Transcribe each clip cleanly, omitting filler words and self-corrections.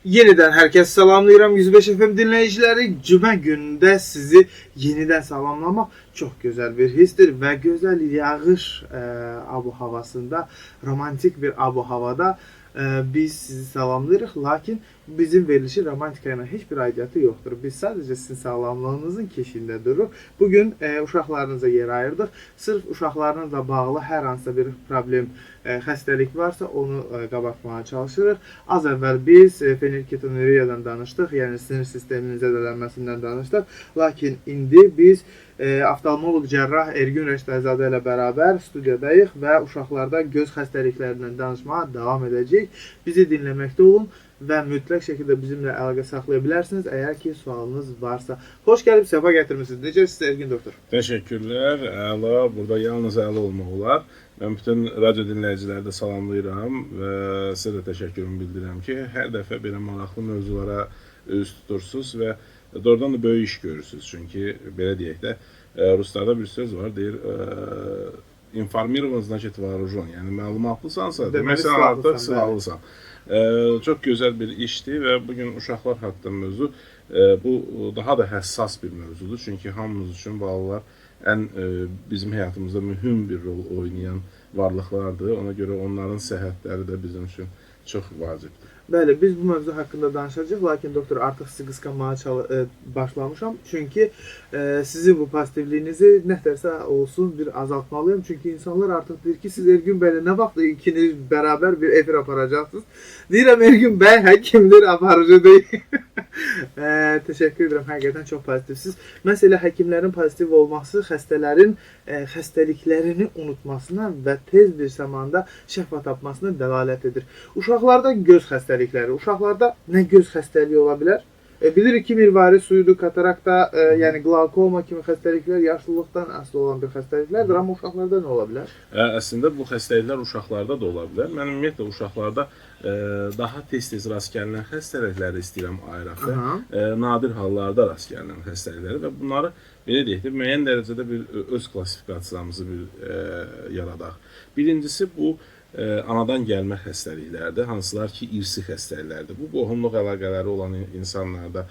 Yeniden herkes salamlayıram 105 FM dinleyicileri. Cuma günündə sizi yeniden salamlamaq çok güzel bir histir ve güzel yağış abu havasında, romantik bir abu havada biz sizi salamlayırıq. Lakin bizim verilişi romantika ilə heç bir aidiyyatı yoxdur. Biz sadece sizin salamlığınızın keşiyində dururuq. Bugün uşaqlarınıza yer ayırdıq. Sırf uşaqlarınızla bağlı hər hansısa bir problem, xəstəlik varsa onu qabartmağa çalışırıq. Az əvvəl biz fenilketonuriyadan danışdıq, yəni sinir sisteminin zədələnməsindən danışdıq. Lakin indi biz oftalmoloq cərrah Ergün Rəşdəzadə ilə bərabər studiyadayıq və uşaqlarda göz xəstəliklərindən danışmağa davam edəcəyik. Bizi dinləməkdə olun və mütləq şəkildə bizimlə əlaqə saxlaya bilərsiniz əgər ki sualınız varsa. Xoş gəlib, səfa gətirmisiniz. Necəsiz Ergün doktor? Təşəkkürlər, əla. Burada yalnız əla olmaq olar. Mən bütün radyo dinləyiciləri də salamlayıram və sizə də təşəkkürümü bildirirəm ki, hər dəfə belə maraqlı mövzulara üz tutursunuz və doğrudan da böyük iş görürsünüz. Çünki belə deyək də, ruslarda bir söz var, deyir, informirованный значит вооружен. Yəni məlumatlısansa, demək sən artıq silahlısan. Çox gözəl bir işdir və bugün uşaqlar haqqında mövzu bu daha da həssas bir mövzudur. Çünki hamımız üçün balalar bizim həyatımızda mühüm bir rol oynayan varlıqlardır. Ona görə onların səhhətləri də bizim üçün çox vacibdir. Bəli, biz bu mövzu haqqında danışacağıq, lakin doktor artıq sizi qısqanmağa başlamışam. Çünki sizin bu pozitivliyinizi nətərsə olsun bir azaltmalıyım. Çünki insanlar artıq deyir ki, siz Ergün bəylə nə vaxt ikiniz bərabər bir efir aparacaqsınız. Deyirəm Ergün bəy həkimdir, aparıcı deyil. Təşəkkür edirəm, həqiqətən çox pozitivsiz. Məsələ həkimlərin pozitiv olması xəstələrin xəstəliklərini unutmasına və tez bir zamanda şəfa tapmasına dəlalət edir. Uşaqlarda göz xəstəlikləri, uşaqlarda nə göz xəstəliyi ola bilər? Bilirik ki, mirvari suyudur, katarakta, yəni qlaukoma kimi xəstəliklər yaşlılıqdan asılı olan bir xəstəliklərdir, amma uşaqlarda nə ola bilər? Əslində bu xəstəliklər uşaqlarda da ola bilər. Mən ümumiyyətlə uşaqlarda daha tez-tez rast gəlinən xəstəlikləri istəyirəm ayıraq və nadir hallarda rast gəlinən xəstəlikləri və bunları belə deyək də müəyyən dərəcədə bir öz klassifikasiyamızı yaradaq. Birincisi bu anadan gəlmə xəstəliklərdir, hansılar ki, irsi xəstəliklərdir. Bu, qohumluq əlaqələri olan insanlarda,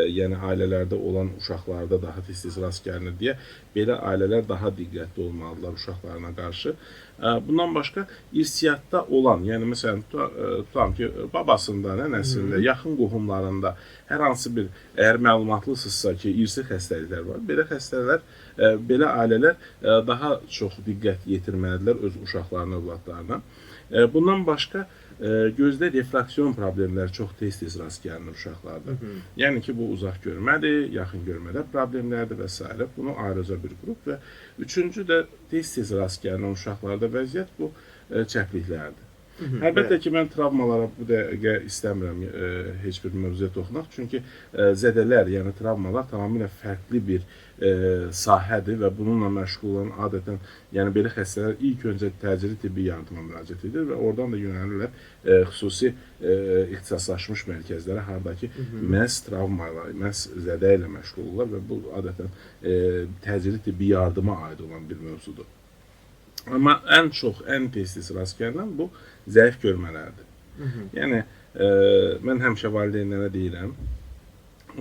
yəni ailələrdə olan uşaqlarda daha tez-tez rast gəlinir deyə, belə ailələr daha diqqətli olmalıdırlar uşaqlarına qarşı. Bundan başqa, irsiyyatda olan, yəni məsələn, tutam ki, babasında, nənəsində, yaxın qohumlarında hər hansı bir, əgər məlumatlısınızsa ki, irsi xəstəliklər var, belə xəstəliklər, belə ailələr daha çox diqqət yetirməlidirlər öz uşaqlarına, övladlarına. Bundan başqa, gözdə refraksiyon problemləri çox tez-tez rast gəlinir uşaqlarda. Yəni ki, bu uzaq görmədir, yaxın görmədə problemlərdir və s. Bunu ayrıca bir qrup və üçüncü də tez-tez rast gəlinən uşaqlarda vəziyyət bu çəpliklərdir. Əlbəttə ki, mən travmalara bu dəqiqə istəmirəm heç bir mövzuya toxunaq. Çünki zədələr, yəni travmalar tamamilə fərqli bir sahədir və bununla məşğul olan adətən, yəni belə xəstələr ilk öncə təcili tibbi yardıma müraciət edir və oradan da yönəlirlər xüsusi ixtisaslaşmış mərkəzlərə, haradakı məhz travmayla, məhz zədə ilə məşğul olurlar və bu adətən təcili tibbi yardıma aid olan bir mövzudur. Amma ən çox, ən tez-tez rast gələn bu zəif görmələrdir. Yəni, mən həmişə valideynlərə deyirəm,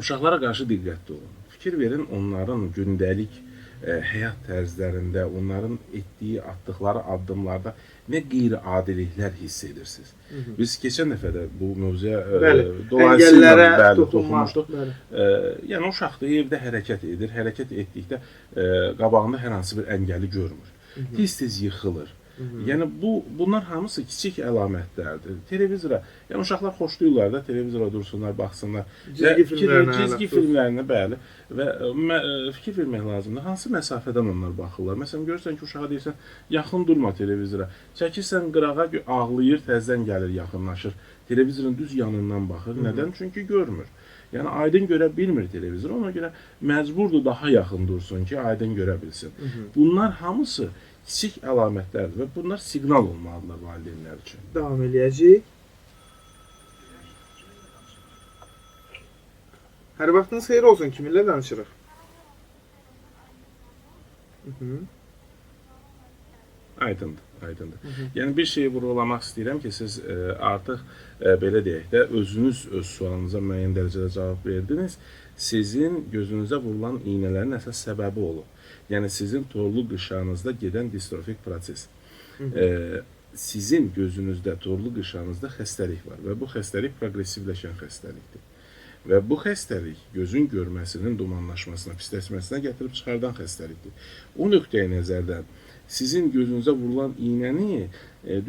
uşaqlara qarşı diqqətli olun. Fikir verin onların gündəlik həyat tərzlərində, onların etdiyi, atdıqları addımlarda nə qeyri-adiliklər hiss edirsiniz. Biz keçən dəfə də bu mövzuya dolayısıyla toxunmuşduq. Yəni, uşaqdır, evdə hərəkət edir, hərəkət etdikdə qabağında hər hansı bir əngəli görmür. Tez-tez yıxılır. Yəni, bunlar hamısı kiçik əlamətlərdir. Televizora, yəni uşaqlar xoşlayırlar da, televizora dursunlar, baxsınlar. Cizgi filmlərinə, bəli. Və fikir vermək lazımdır. Hansı məsafədən onlar baxırlar? Məsələn, görürsən ki, uşağa deyirsən, yaxın durma televizora. Çəkirsən qırağa, ağlayır, təzdən gəlir, yaxınlaşır. Televizorun düz yanından baxır. Nədən? Çünki görmür. Yəni, aydın görə bilmir televizor. Ona görə məcburdur daha yaxın dursun ki, aydın görə bilsin. Bunlar hamısı kiçik əlamətlərdir və bunlar siqnal olmalıdırlar valideynlər üçün. Davam edəcəyik. Hər vaxtınız xeyir olsun. Kiminlə danışırıq? aydındır. Yəni bir şeyi vurğulamaq istəyirəm ki, siz artıq belə deyək də özünüz öz sualınıza müəyyən dərəcədə cavab verdiniz. Sizin gözünüzə vurulan iynələrin əsas səbəbi olub. Yəni sizin torlu qışağınızda gedən distrofik proses. Sizin gözünüzdə, torlu qışağınızda xəstəlik var və bu xəstəlik progressivləşən xəstəlikdir. Və bu xəstəlik gözün görməsinin dumanlaşmasına, pisləşməsinə gətirib çıxardan xəstəlikdir. O nöqteyi nəzərdən sizin gözünüzə vurulan iynəni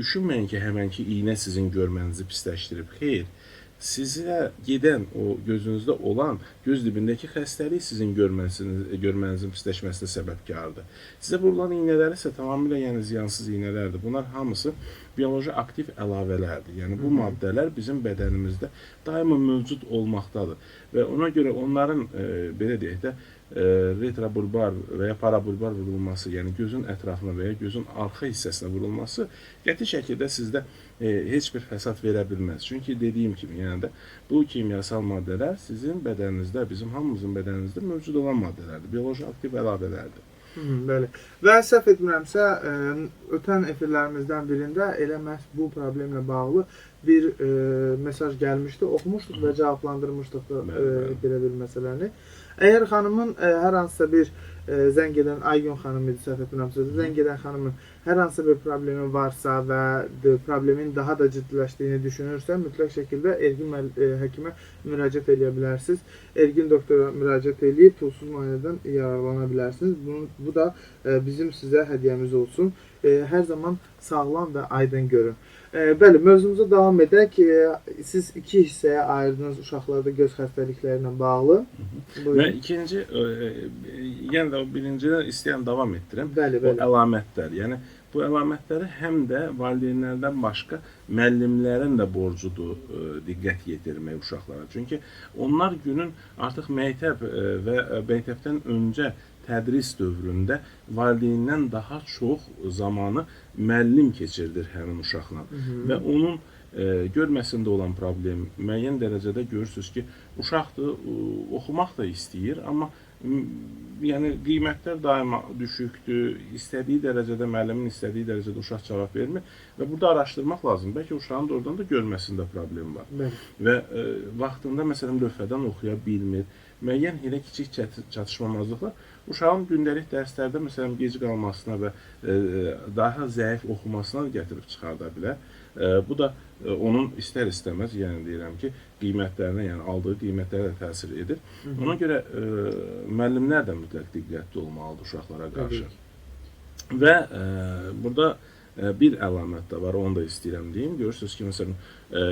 düşünməyin ki, həmənki iynə sizin görmənizi pisləşdirib. Xeyr, sizə gedən o gözünüzdə olan göz dibindəki xəstəlik sizin görmənizin pisləşməsinə səbəbkardır. Sizə vurulan iynələr isə tamamilə yəni ziyansız iynələrdir. Bunlar hamısı bioloji aktiv əlavələrdir. Yəni bu maddələr bizim bədənimizdə daima mövcud olmaqdadır. Və ona görə onların belə deyək də retrobulbar və ya parabulbar vurulması, yəni gözün ətrafına və ya gözün arxa hissəsinə vurulması qəti şəkildə sizdə heç bir fəsad verə bilməz. Çünki dediyim kimi, yəni də bu kimyasal maddələr sizin bədəninizdə, bizim hamımızın bədəninizdə mövcud olan maddələrdir, bioloji aktiv əlavələrdir. Bəli. Və səhv etmirəmsə, ötən efirlərimizdən birində elə məhz bu problemlə bağlı bir mesaj gəlmişdi, oxumuşduq və cavablandırmışdıq belə bir məsələni. Əgər xanımın hər hansısa bir zəng edən, Aygün xanım idi, səhv etmirəmsə, zəng edən xanımın hər hansısa bir problemi varsa və problemin daha da ciddiləşdiyini düşünürsə, mütləq şəkildə Ergin həkimə müraciət edə bilərsiniz. Ergin doktora müraciət edib pulsuz müayinədən yararlana bilərsiniz. Bu da bizim sizə hədiyyəmiz olsun. Hər zaman sağlam və aydın görün. Bəli, mövzumuza davam edək. Siz iki hissəyə ayırdınız uşaqlarda göz xəstəlikləri ilə bağlı. Və ikinci, yəni də o birincidən istəyən davam etdirəm. Bəli. O əlamətlər. Yəni bu əlamətləri həm də valideynlərdən başqa müəllimlərin də borcudur diqqət yetirmək uşaqlara. Çünki onlar günün artıq məktəb və məktəbdən öncə tədris dövründə valideyndən daha çox zamanı müəllim keçirdir həmin uşaqla. Və onun görməsində olan problem müəyyən dərəcədə görürsünüz ki, uşaqdır, oxumaq da istəyir, amma yəni qiymətlər daima düşükdür, istədiyi dərəcədə, müəllimin istədiyi dərəcədə uşaq cavab vermir və burada araşdırmaq lazım. Bəlkə uşağın doğrudan da görməsində problem var. Və vaxtında məsələn lövhədən oxuya bilmir, müəyyən elə kiçik çatışmamazlıqlar uşağın gündəlik dərslərdə məsələn gec qalmasına və daha zəif oxumasına gətirib çıxarda bilər. Bu da onun istər-istəməz, yəni deyirəm ki, qiymətlərinə, yəni aldığı qiymətlərə də təsir edir. Ona görə müəllimlər də mütləq diqqətli olmalıdır uşaqlara qarşı. Və burada bir əlamət də var, onu da istəyirəm deyim. Görürsünüz ki, məsələn,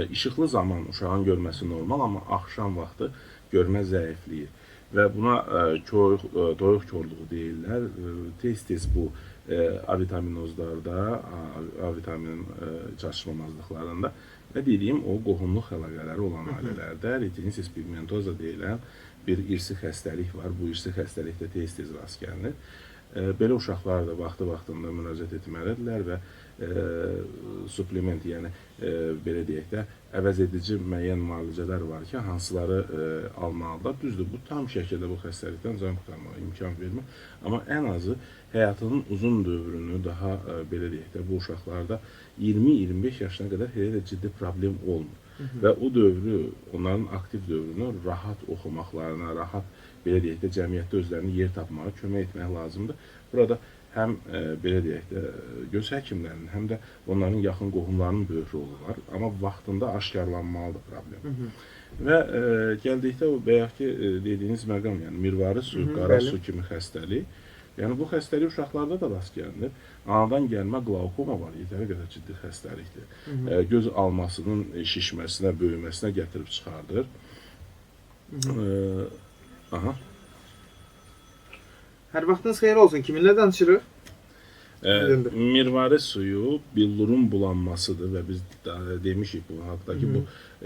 işıqlı zaman uşağın görməsi normal, amma axşam vaxtı görmə zəifliyir. Və buna toyuq korluğu deyirlər. Tez-tez bu avitaminozlarda, A-vitaminin çatışmamazlıqlarında və dediyim o qohumluq əlaqələri olan ailələrdə retinitis pigmentosa deyilən bir irsi xəstəlik var. Bu irsi xəstəlikdə tez-tez rast gəlinir. Belə uşaqlar da vaxtı-vaxtında müraciət etməlidirlər və suplement, yəni belə deyək də, əvəz edici müəyyən müalicələr var ki, hansıları almalıdırlar. Düzdür, bu tam şəkildə bu xəstəlikdən can qurtarmağa imkan vermir. Amma ən azı həyatının uzun dövrünü daha belə deyək də, bu uşaqlarda 20-25 yaşına qədər elə də ciddi problem olmur. Və o dövrü, onların aktiv dövrünü rahat oxumaqlarına, rahat belə deyək də, cəmiyyətdə özlərini yer tapmağa kömək etmək lazımdır. Burada həm belə deyək də, göz həkimlərinin, həm də onların yaxın qohumlarının böyük rolu var. Amma vaxtında aşkarlanmalıdır problem. Və gəldikdə o bayaq ki, dediyiniz məqam, yəni mirvari su, qara su kimi xəstəlik. Yəni bu xəstəlik uşaqlarda da rast gəlinir. Anadan gəlmə qlaukoma var, yetəri qədər ciddi xəstəlikdir. Göz almasının şişməsinə, böyüməsinə gətirib çıxardır. Hər vaxtınız xeyir olsun. Kiminlə danışırıq? Mirvari suyu billurun bulanmasıdır və biz demişik bu haqdakı bu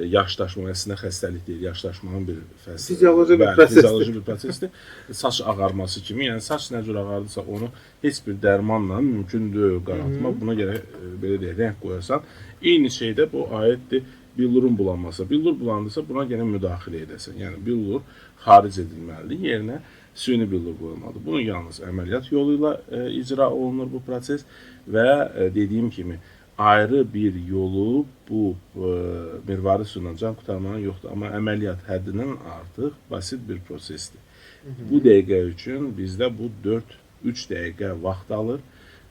yaşlaşma, əslində xəstəlik deyil, yaşlaşmanın bir fizioloji bir prosesdir. Saç ağarması kimi, yəni saç nə cür ağardısa onu heç bir dərmanla mümkün deyil qaraltmaq. Buna görə belə deyək, rəng qoyarsan. Eyni şeydə bu aiddir billurun bulanması. Billur bulandısa buna yenə müdaxilə edəsən. Yəni billur xaric edilməlidir. Yerinə süni billur qoyulmalıdır. Bunun yalnız əməliyyat yolu ilə icra olunur bu proses və dediyim kimi ayrı bir yolu bu mirvari suyla can qurtarmanın yoxdur. Amma əməliyyat həddindən artıq basit bir prosesdir. Bu dəqiqə üçün bizdə bu 3 dəqiqə vaxt alır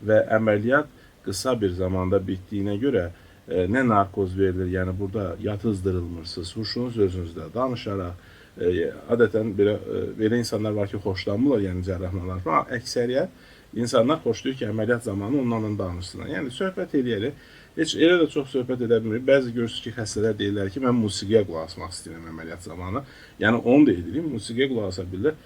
və əməliyyat qısa bir zamanda bitdiyinə görə nə narkoz verilir, yəni burada yatızdırılmırsınız, huşunuz özünüzdə danışaraq, adətən belə insanlar var ki, xoşlanmırlar, yəni cərrahlar, amma əksəriyyət insanlar xoşlayır ki, əməliyyat zamanı onlarla danışsınlar. Yəni söhbət eləyərik, heç elə də çox söhbət edə bilmirik. Bəzi görürsünüz ki, xəstələr deyirlər ki, mən musiqiyə qulaq asmaq istəyirəm əməliyyat zamanı. Yəni onu da edirik, musiqiyə qulaq asa bilirlər.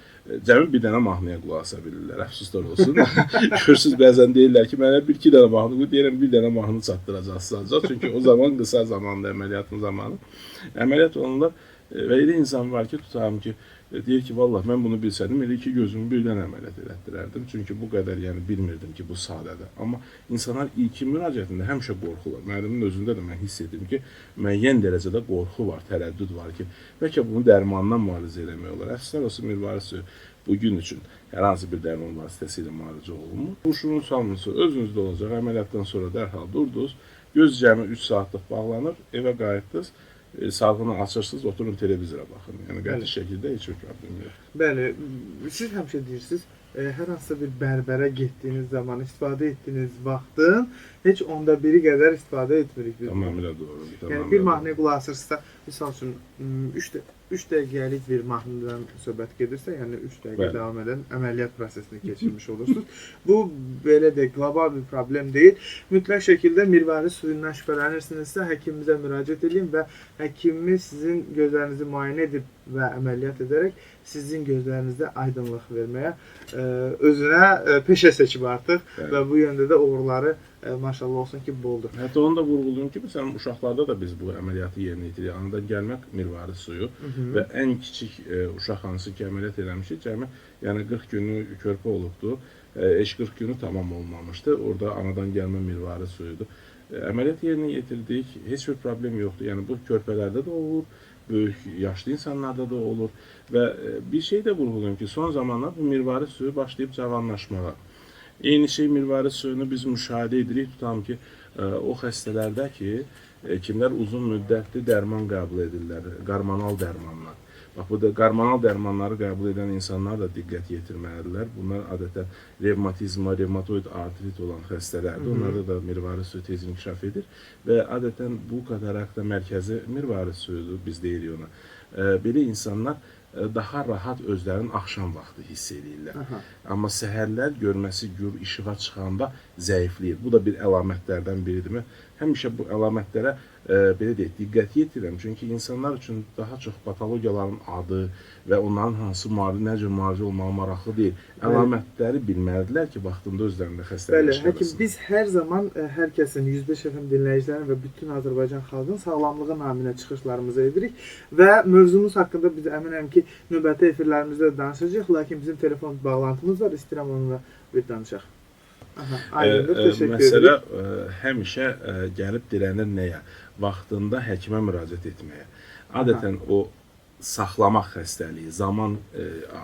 Cəmi bir dənə mahnıya qulaq asa bilirlər, əfsuslar olsun. Görürsünüz, bəzən deyirlər ki, mənə 1-2 dənə mahnı, deyirəm, bir dənə mahnı çatdıracaqsınız ancaq. Çünki o zaman qısa zamanda əməliyyatın zamanı. Əməliyyat olunurlar və elə insan var ki, tutarım ki, deyir ki, vallah mən bunu bilsədim, elə iki gözümü birdən əməliyyat elətdirərdim. Çünki bu qədər bilmirdim ki, bu sadədir. Amma insanlar ilkin müraciətində həmişə qorxurlar. Müəllimin özündə də mən hiss etdim ki, müəyyən dərəcədə qorxu var, tərəddüd var ki, bəlkə bunu dərmandan müalicə eləmək olar. Əfsuslar olsun, mirvari suyu bugün üçün hər hansı bir dərman vasitəsilə müalicə olunmur. Huşunuz, salınızı özünüzdə olacaq. Əməliyyatdan sonra dərhal durdunuz, göz cəmi 3 saatlıq bağlanır, evə qayıtdınız. Salğını açırsınız, oturun televizora baxın. Yəni qəti şəkildə heç bir problem yox. Bəli, siz həmişə deyirsiniz, hər hansısa bir bərbərə getdiyiniz zaman istifadə etdiyiniz vaxtın heç onda biri qədər istifadə etmirik biz. Tamamilə doğru. Yəni bir mahnıya qulaq asırsınızsa, misal üçün 3 dəqiqəlik bir mahnıdan söhbət gedirsə, yəni 3 dəqiqə davam edən əməliyyat prosesini keçirmiş olursunuz. Bu belə də qlobal bir problem deyil. Mütləq şəkildə mirvari suyundan şübhələnirsinizsə, həkimimizə müraciət edin və həkimimiz sizin gözlərinizi müayinə edib və əməliyyat edərək sizin gözlərinizdə aydınlıq verməyə özünə peşə seçib artıq və bu yöndə də uğurları maşallah olsun ki, boldur. Hətta onu da vurğulayım ki, məsələn, uşaqlarda da biz bu əməliyyatı yerinə yetiririk. Anadan gəlmək mirvari suyu və ən kiçik uşaq hansı ki, əməliyyat eləmişik, cəmi yəni 40 günü körpə olubdur, heç 40 günü tamam olmamışdı. Orada anadan gəlmə mirvari suyudur. Əməliyyat yerinə yetirdik, heç bir problem yoxdur. Yəni bu körpələrdə də olur, böyük yaşlı insanlarda da olur və bir şey də vurğulayım ki, son zamanlar bu mirvari suyu başlayıb cavanlaşmağa. Eyni şey mirvari suyunu biz müşahidə edirik, tutam ki, o xəstələrdə ki, kimlər uzun müddətli dərman qəbul edirlər, hormonal dərmanlar. Bax, bu da hormonal dərmanları qəbul edən insanlar da diqqət yetirməlidirlər. Bunlar adətən revmatizma, revmatoid artrit olan xəstələrdir. Onlarda da mirvari suyu tez inkişaf edir və adətən bu katarakta mərkəzi mirvari suyudur, biz deyirik ona. Belə insanlar daha rahat özlərinin axşam vaxtı hiss edirlər. Amma səhərlər görməsi gür işığa çıxanda zəifləyir. Bu da bir əlamətlərdən biridir. Həmişə bu əlamətlərə belə deyək, diqqət yetirirəm. Çünki insanlar üçün daha çox patologiyaların adı və onların hansı nə cür müalicə olmağı maraqlı deyil. Əlamətləri bilməlidirlər ki, vaxtında özlərində xəstəlik yaşamasın. Bəli, həkim, biz hər zaman hər kəsin 105 FM dinləyicilərin və bütün Azərbaycan xalqının sağlamlığı naminə çıxışlarımızı edirik və mövzumuz haqqında biz əminəm ki, növbəti efirlərimizdə danışacağıq, lakin bizim telefon bağlantımız var, istəyirəm onunla bir danışaq. Məsələ həmişə gəlib dirənir nəyə? Vaxtında həkimə müraciət etməyə. Adətən o saxlamaq xəstəliyi, zaman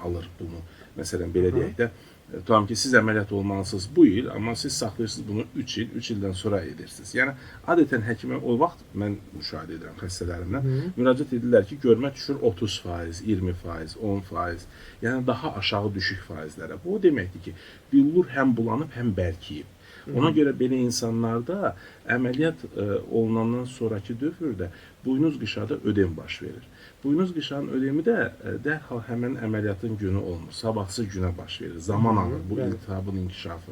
alır bunu. Məsələn, belə deyək də, tutam ki, siz əməliyyat olmalısınız bu il, amma siz saxlayırsınız bunu 3 il, 3 ildən sonra edirsiniz. Yəni, adətən həkimə o vaxt, mən müşahidə edirəm xəstələrimdən, müraciət edirlər ki, görmə düşür 30%, 20%, 10%, yəni daha aşağı düşük faizlərə. Bu o deməkdir ki, billur həm bulanıb, həm bərkiyib. Ona görə belə insanlarda əməliyyat olunandan sonraki dövrdə buynuz qışada ödem baş verir. Buynuz qışanın ödemi də dərhal həmən əməliyyatın günü olmur. Sabahsı günə baş verir. Zaman alır bu iltihabın inkişafı.